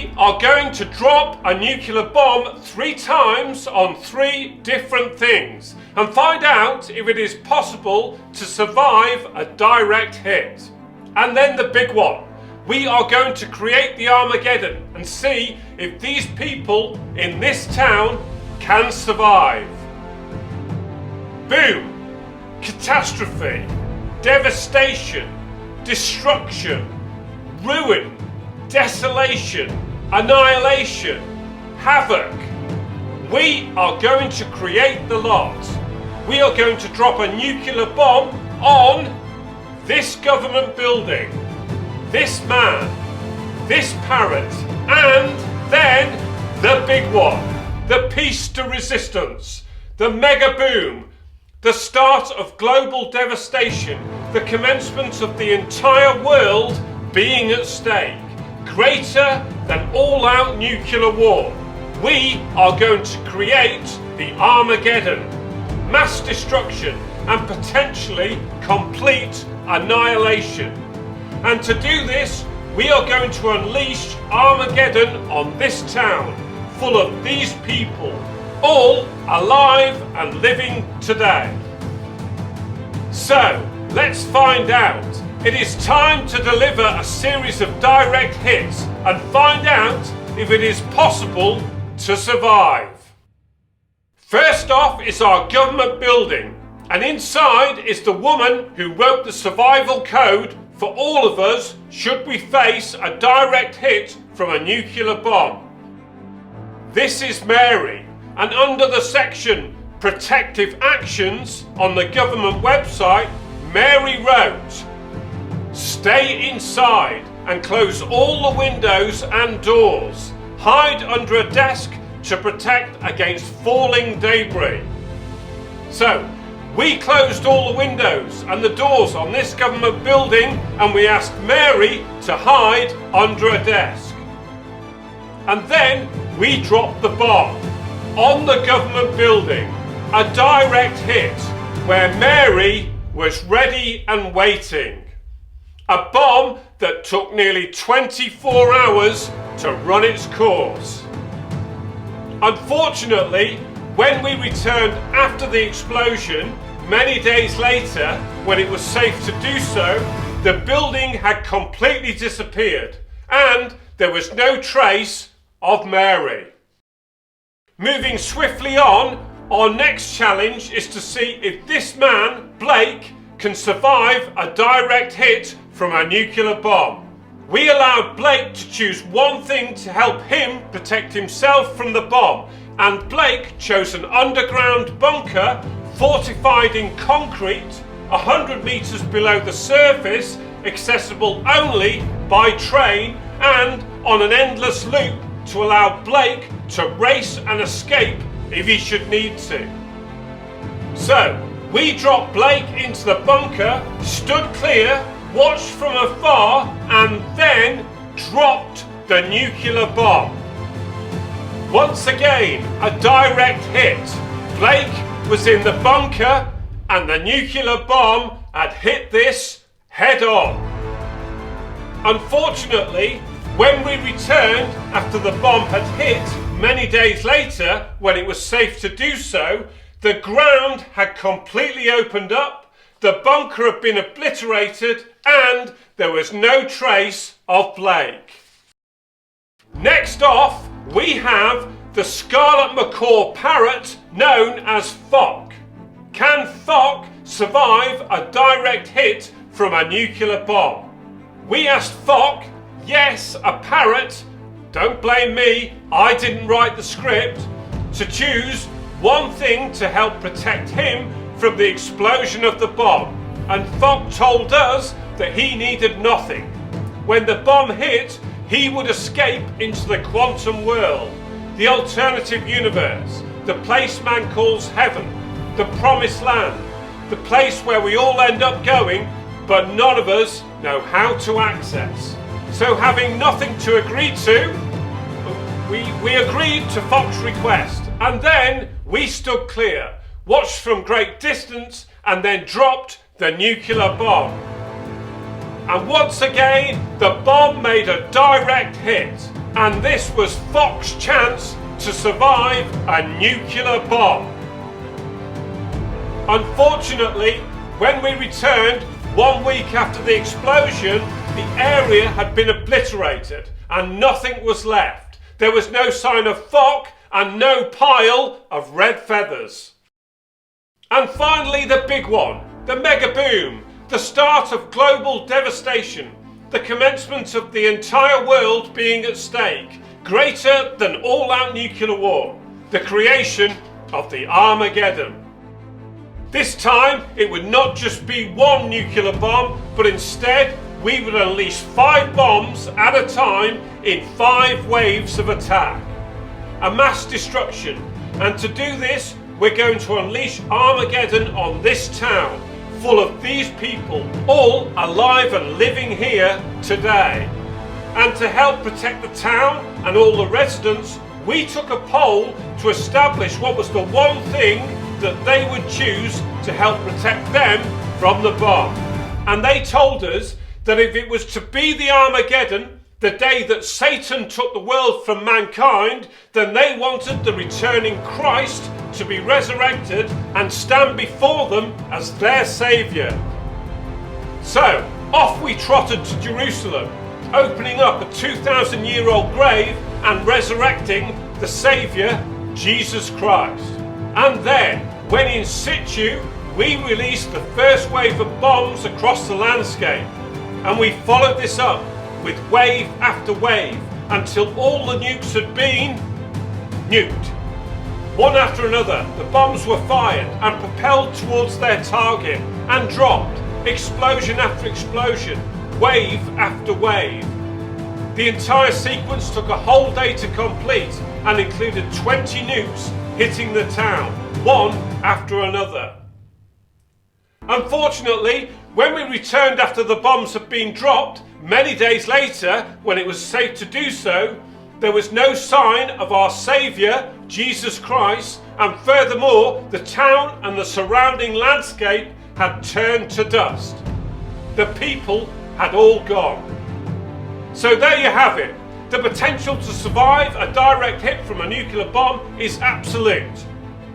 We are going to drop a nuclear bomb 3 times on 3 different things and find out if it is possible to survive a direct hit. And then the big one. We are going to create the Armageddon and see if these people in this town can survive. Boom! Catastrophe, devastation, destruction, ruin, desolation, annihilation, havoc. We are going to create the lot. We are going to drop a nuclear bomb on this government building, this man, this parrot, and then the big one, the piece de resistance, the mega boom, the start of global devastation, the commencement of the entire world being at stake, greater than all-out nuclear war. We are going to create the Armageddon, mass destruction and potentially complete annihilation. And to do this, we are going to unleash Armageddon on this town, full of these people, all alive and living today. So, let's find out. It is time to deliver a series of direct hits and find out if it is possible to survive. First off is our government building, and inside is the woman who wrote the survival code for all of us should we face a direct hit from a nuclear bomb. This is Mary, and under the section Protective Actions on the government website, Mary wrote, "Stay inside and close all the windows and doors. Hide under a desk to protect against falling debris." So, we closed all the windows and the doors on this government building and we asked Mary to hide under a desk. And then we dropped the bomb on the government building, a direct hit where Mary was ready and waiting. A bomb that took nearly 24 hours to run its course. Unfortunately, when we returned after the explosion, many days later, when it was safe to do so, the building had completely disappeared and there was no trace of Mary. Moving swiftly on, our next challenge is to see if this man, Blake, can survive a direct hit from a nuclear bomb. We allowed Blake to choose one thing to help him protect himself from the bomb, and Blake chose an underground bunker fortified in concrete 100 metres below the surface, accessible only by train and on an endless loop to allow Blake to race and escape if he should need to. So, we dropped Blake into the bunker, stood clear, watched from afar, and then dropped the nuclear bomb. Once again, a direct hit. Blake was in the bunker and the nuclear bomb had hit this head on. Unfortunately, when we returned after the bomb had hit many days later, when it was safe to do so, the ground had completely opened up, the bunker had been obliterated, and there was no trace of Blake. Next off, we have the scarlet macaw parrot known as Fock. Can Fock survive a direct hit from a nuclear bomb? We asked Fock, yes, a parrot, don't blame me, I didn't write the script, to choose one thing to help protect him from the explosion of the bomb. And Fock told us that he needed nothing. When the bomb hit, he would escape into the quantum world, the alternative universe, the place man calls heaven, the promised land, the place where we all end up going, but none of us know how to access. So having nothing to agree to, we agreed to Fox's request, and then we stood clear, watched from great distance, and then dropped the nuclear bomb. And once again, the bomb made a direct hit. And this was Fox's chance to survive a nuclear bomb. Unfortunately, when we returned 1 week after the explosion, the area had been obliterated and nothing was left. There was no sign of Fox and no pile of red feathers. And finally, the big one, the mega boom, the start of global devastation, the commencement of the entire world being at stake, greater than all-out nuclear war, the creation of the Armageddon. This time, it would not just be one nuclear bomb, but instead we would unleash 5 bombs at a time in 5 waves of attack. A mass destruction. And to do this, we're going to unleash Armageddon on this town, full of these people, all alive and living here today. And to help protect the town and all the residents, we took a poll to establish what was the one thing that they would choose to help protect them from the bomb. And they told us that if it was to be the Armageddon, the day that Satan took the world from mankind, then they wanted the returning Christ to be resurrected and stand before them as their saviour. So, off we trotted to Jerusalem, opening up a 2,000-year-old grave and resurrecting the saviour, Jesus Christ. And then, when in situ, we released the first wave of bombs across the landscape. And we followed this up with wave after wave until all the nukes had been nuked. One after another, the bombs were fired and propelled towards their target and dropped, explosion after explosion, wave after wave. The entire sequence took a whole day to complete and included 20 nukes hitting the town, one after another. Unfortunately, when we returned after the bombs had been dropped, many days later, when it was safe to do so, there was no sign of our Saviour, Jesus Christ, and furthermore, the town and the surrounding landscape had turned to dust. The people had all gone. So there you have it. The potential to survive a direct hit from a nuclear bomb is absolute.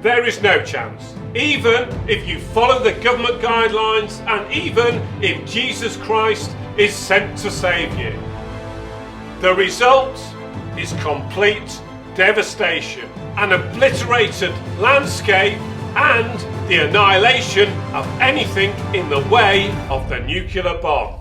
There is no chance. Even if you follow the government guidelines and even if Jesus Christ is sent to save you. The result is complete devastation, an obliterated landscape and the annihilation of anything in the way of the nuclear bomb.